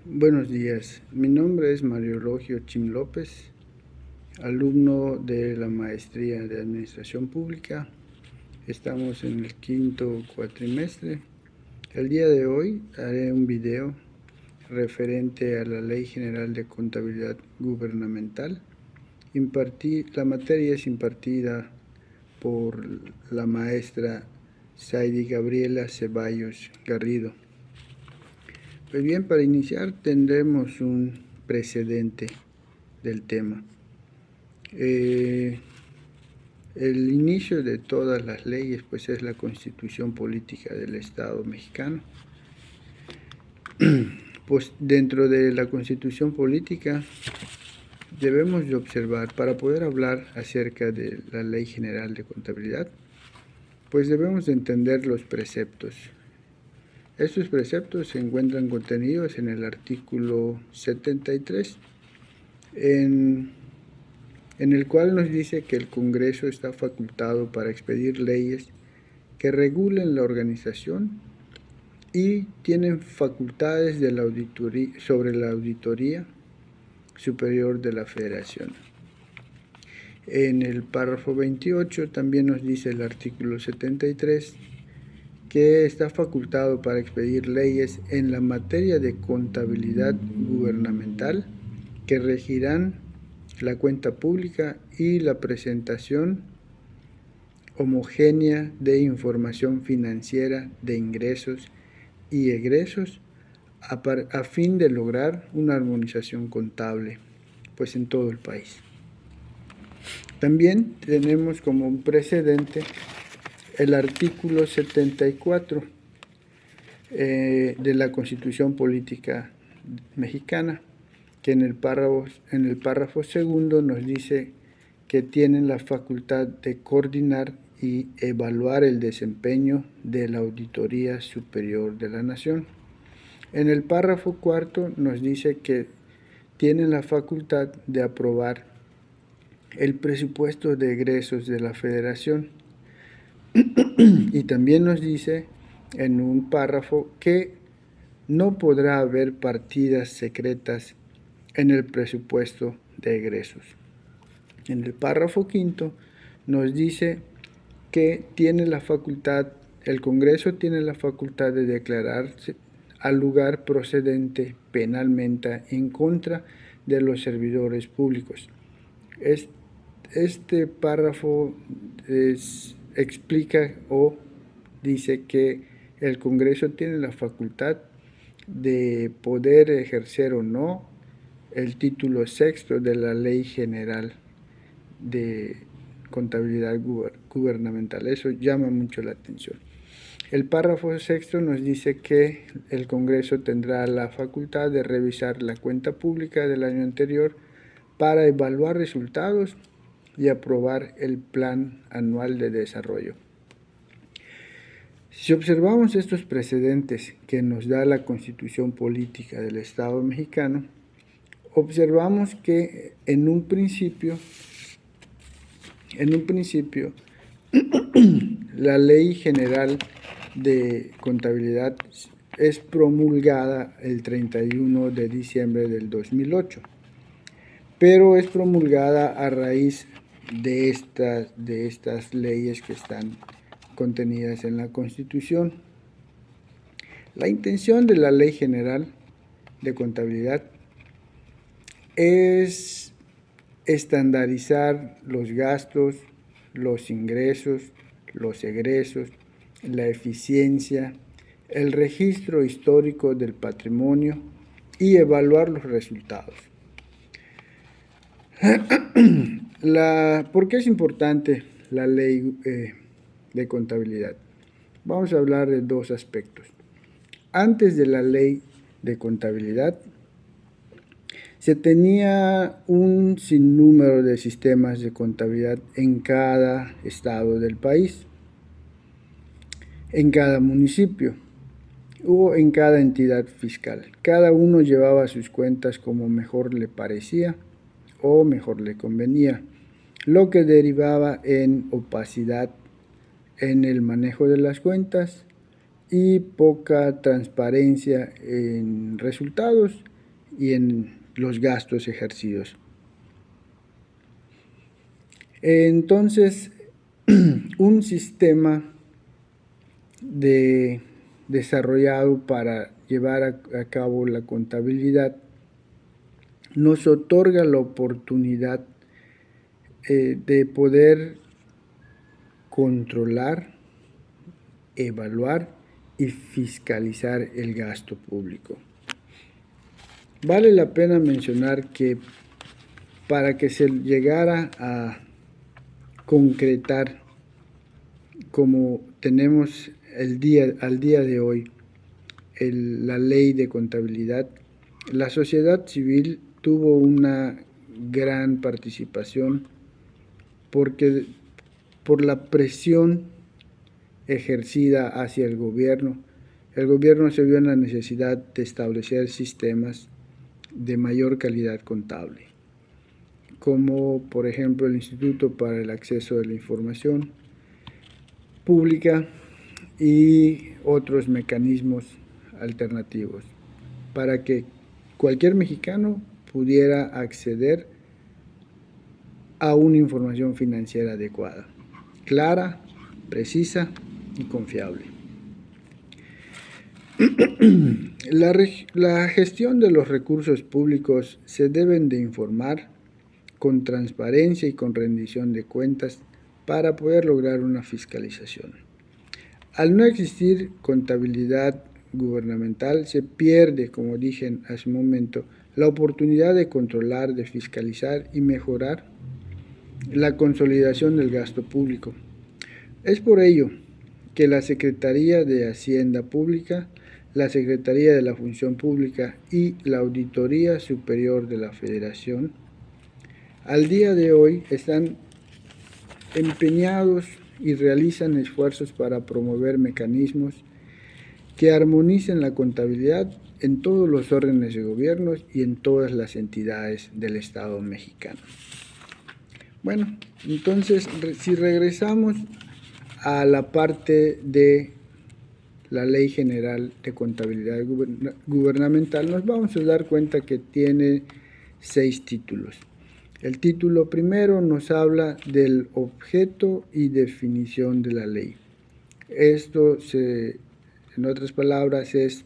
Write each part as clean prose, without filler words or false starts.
Buenos días, mi nombre es Mario Eulogio Chim López, alumno de la Maestría de Administración Pública. Estamos en el quinto cuatrimestre. El día de hoy haré un video referente a la Ley General de Contabilidad Gubernamental. La materia es impartida por la maestra Saidi Gabriela Ceballos Garrido. Pues bien, para iniciar tendremos un precedente del tema. El inicio de todas las leyes pues es la Constitución Política del Estado mexicano. Pues dentro de la Constitución Política debemos de observar, para poder hablar acerca de la Ley General de Contabilidad, pues debemos de entender los preceptos. Estos preceptos se encuentran contenidos en el artículo 73, en el cual nos dice que el Congreso está facultado para expedir leyes que regulen la organización y tienen facultades de la auditoría, sobre la Auditoría Superior de la Federación. En el párrafo 28 también nos dice el artículo 73 que está facultado para expedir leyes en la materia de contabilidad gubernamental que regirán la cuenta pública y la presentación homogénea de información financiera de ingresos y egresos a fin de lograr una armonización contable pues en todo el país. También tenemos como un precedente el artículo 74 de la Constitución Política Mexicana, que en el párrafo segundo nos dice que tienen la facultad de coordinar y evaluar el desempeño de la Auditoría Superior de la Nación. En el párrafo cuarto nos dice que tienen la facultad de aprobar el presupuesto de egresos de la Federación. Y también nos dice en un párrafo que no podrá haber partidas secretas en el presupuesto de egresos. En el párrafo quinto nos dice que el Congreso tiene la facultad de declararse al lugar procedente penalmente en contra de los servidores públicos. Este párrafo explica o dice que el Congreso tiene la facultad de poder ejercer o no el título sexto de la Ley General de Contabilidad Gubernamental. Eso llama mucho la atención. El párrafo sexto nos dice que el Congreso tendrá la facultad de revisar la cuenta pública del año anterior para evaluar resultados y aprobar el Plan Anual de Desarrollo. Si observamos estos precedentes que nos da la Constitución Política del Estado mexicano, observamos que en un principio la Ley General de Contabilidad es promulgada el 31 de diciembre del 2008, pero es promulgada a raíz de estas leyes que están contenidas en la Constitución. La intención de la Ley General de Contabilidad es estandarizar los gastos, los ingresos, los egresos, la eficiencia, el registro histórico del patrimonio y evaluar los resultados. ¿Por qué es importante la ley de contabilidad? Vamos a hablar de dos aspectos. Antes de la ley de contabilidad, se tenía un sinnúmero de sistemas de contabilidad en cada estado del país, en cada municipio o en cada entidad fiscal. Cada uno llevaba sus cuentas como mejor le parecía o mejor le convenía, lo que derivaba en opacidad en el manejo de las cuentas y poca transparencia en resultados y en los gastos ejercidos. Entonces, un sistema desarrollado para llevar a cabo la contabilidad nos otorga la oportunidad de poder controlar, evaluar y fiscalizar el gasto público. Vale la pena mencionar que para que se llegara a concretar como tenemos al día de hoy la ley de contabilidad, la sociedad civil tuvo una gran participación porque por la presión ejercida hacia el gobierno se vio en la necesidad de establecer sistemas de mayor calidad contable, como por ejemplo el Instituto para el Acceso a la Información Pública y otros mecanismos alternativos para que cualquier mexicano pudiera acceder a una información financiera adecuada, clara, precisa y confiable. La gestión de los recursos públicos se deben de informar con transparencia y con rendición de cuentas para poder lograr una fiscalización. Al no existir contabilidad gubernamental, se pierde, como dije hace un momento, la oportunidad de controlar, de fiscalizar y mejorar la consolidación del gasto público. Es por ello que la Secretaría de Hacienda Pública, la Secretaría de la Función Pública y la Auditoría Superior de la Federación al día de hoy están empeñados y realizan esfuerzos para promover mecanismos que armonicen la contabilidad en todos los órdenes de gobierno y en todas las entidades del Estado mexicano. Bueno, entonces, si regresamos a la parte de la Ley General de Contabilidad Gubernamental, nos vamos a dar cuenta que tiene 6 títulos. El título primero nos habla del objeto y definición de la ley. Esto, en otras palabras, es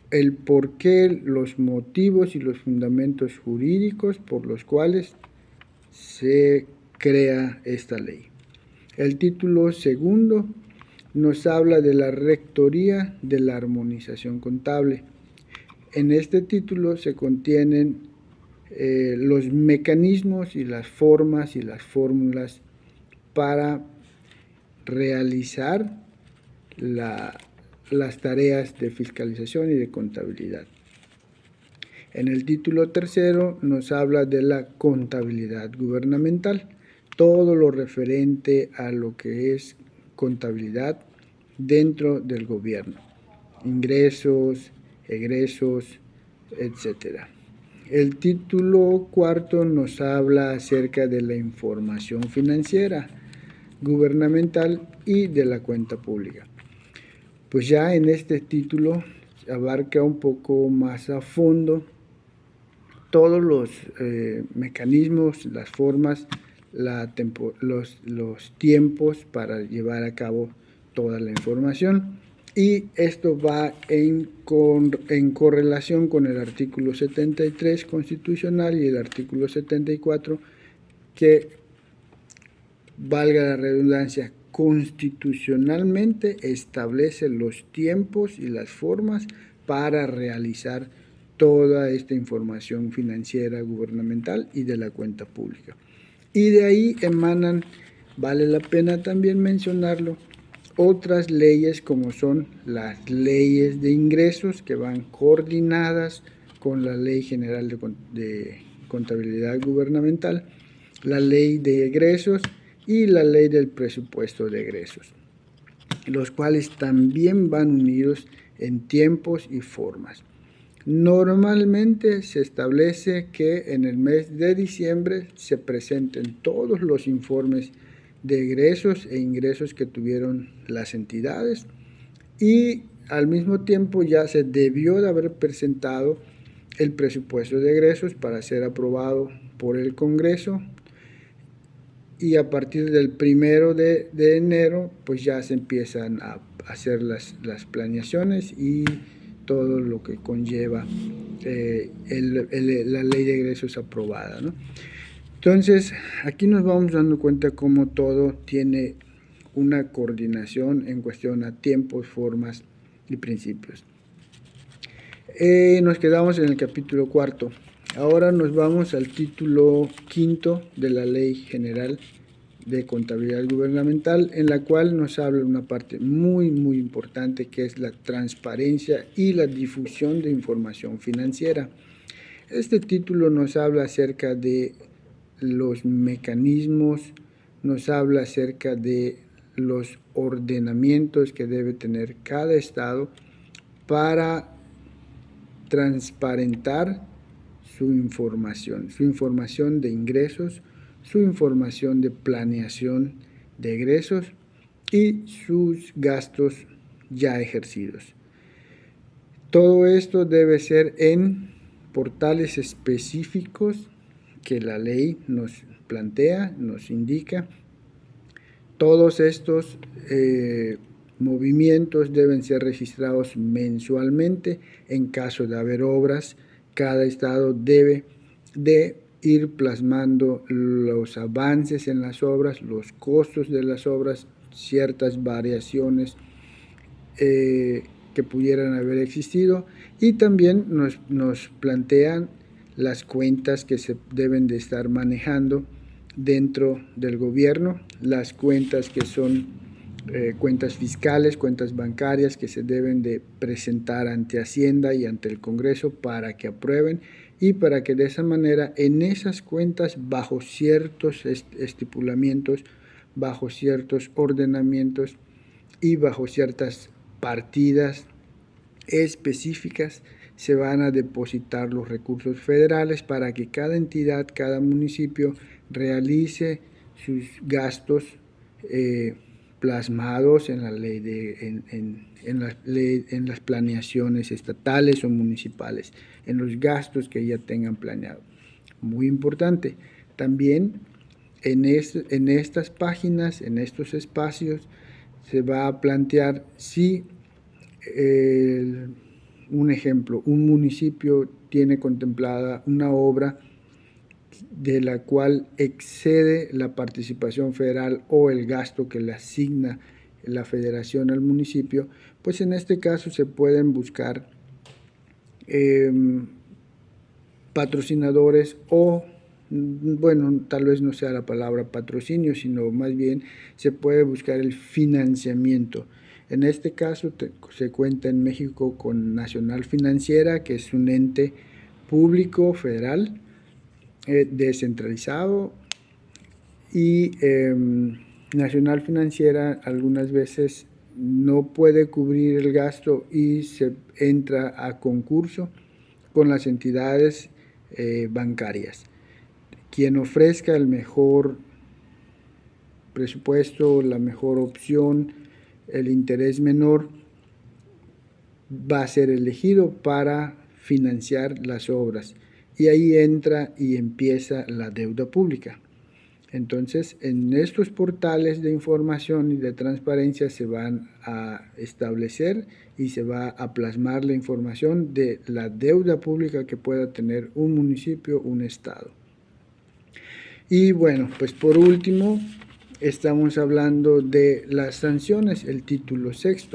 el porqué, los motivos y los fundamentos jurídicos por los cuales se crea esta ley. El título segundo nos habla de la rectoría de la armonización contable. En este título se contienen los mecanismos y las formas y las fórmulas para realizar las tareas de fiscalización y de contabilidad. En el título tercero nos habla de la contabilidad gubernamental, todo lo referente a lo que es contabilidad dentro del gobierno, ingresos, egresos, etcétera. El título cuarto nos habla acerca de la información financiera gubernamental y de la cuenta pública. Pues ya en este título abarca un poco más a fondo todos los mecanismos, las formas, los tiempos para llevar a cabo toda la información. Y esto va en correlación con el artículo 73 constitucional y el artículo 74 que, valga la redundancia, constitucionalmente establece los tiempos y las formas para realizar toda esta información financiera gubernamental y de la cuenta pública. Y de ahí emanan, vale la pena también mencionarlo, otras leyes como son las leyes de ingresos que van coordinadas con la Ley General de Contabilidad Gubernamental, la Ley de Egresos y la Ley del Presupuesto de Egresos, los cuales también van unidos en tiempos y formas. Normalmente se establece que en el mes de diciembre se presenten todos los informes de egresos e ingresos que tuvieron las entidades y al mismo tiempo ya se debió de haber presentado el presupuesto de egresos para ser aprobado por el Congreso, y a partir del 1 de enero pues ya se empiezan a hacer las planeaciones y todo lo que conlleva la ley de egresos aprobada, ¿no? Entonces, aquí nos vamos dando cuenta cómo todo tiene una coordinación en cuestión a tiempos, formas y principios. Nos quedamos en el capítulo 4. Ahora nos vamos al título 5 de la Ley General de Contabilidad Gubernamental, en la cual nos habla una parte muy importante, que es la transparencia y la difusión de información financiera. Este título nos habla acerca de los mecanismos, nos habla acerca de los ordenamientos que debe tener cada estado para transparentar su información de ingresos, su información de planeación de egresos y sus gastos ya ejercidos. Todo esto debe ser en portales específicos que la ley nos plantea, nos indica. Todos estos movimientos deben ser registrados mensualmente. En caso de haber obras, cada estado debe de ir plasmando los avances en las obras, los costos de las obras, ciertas variaciones que pudieran haber existido, y también nos plantean las cuentas que se deben de estar manejando dentro del gobierno, las cuentas que son cuentas fiscales, cuentas bancarias que se deben de presentar ante Hacienda y ante el Congreso para que aprueben, y para que de esa manera en esas cuentas, bajo ciertos estipulamientos, bajo ciertos ordenamientos y bajo ciertas partidas específicas, se van a depositar los recursos federales para que cada entidad, cada municipio realice sus gastos plasmados en la ley en las planeaciones estatales o municipales, en los gastos que ya tengan planeado. Muy importante. También en estas páginas, en estos espacios, se va a plantear si un ejemplo, un municipio tiene contemplada una obra de la cual excede la participación federal o el gasto que le asigna la federación al municipio, pues en este caso se pueden buscar patrocinadores o, bueno, tal vez no sea la palabra patrocinio, sino más bien se puede buscar el financiamiento. En este caso se cuenta en México con Nacional Financiera, que es un ente público federal descentralizado, y Nacional Financiera algunas veces no puede cubrir el gasto y se entra a concurso con las entidades bancarias. Quien ofrezca el mejor presupuesto, la mejor opción, el interés menor, va a ser elegido para financiar las obras, y ahí entra y empieza la deuda pública. Entonces, en estos portales de información y de transparencia se van a establecer y se va a plasmar la información de la deuda pública que pueda tener un municipio, un estado. Y bueno, pues por último, estamos hablando de las sanciones, el título 6.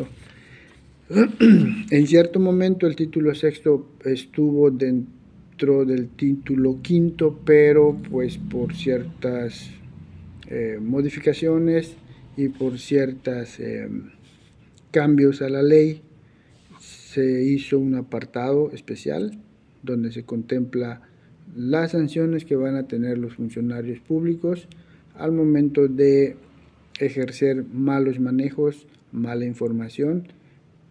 En cierto momento el título 6 estuvo dentro del título 5, pero pues por ciertas modificaciones y por ciertos cambios a la ley, se hizo un apartado especial donde se contempla las sanciones que van a tener los funcionarios públicos al momento de ejercer malos manejos, mala información,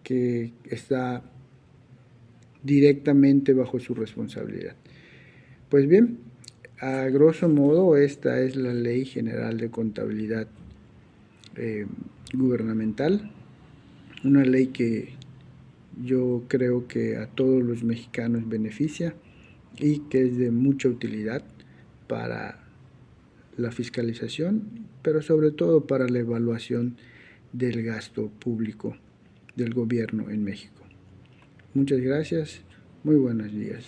que está directamente bajo su responsabilidad. Pues bien, a grosso modo, esta es la Ley General de Contabilidad Gubernamental, una ley que yo creo que a todos los mexicanos beneficia y que es de mucha utilidad para la fiscalización, pero sobre todo para la evaluación del gasto público del gobierno en México. Muchas gracias, muy buenos días.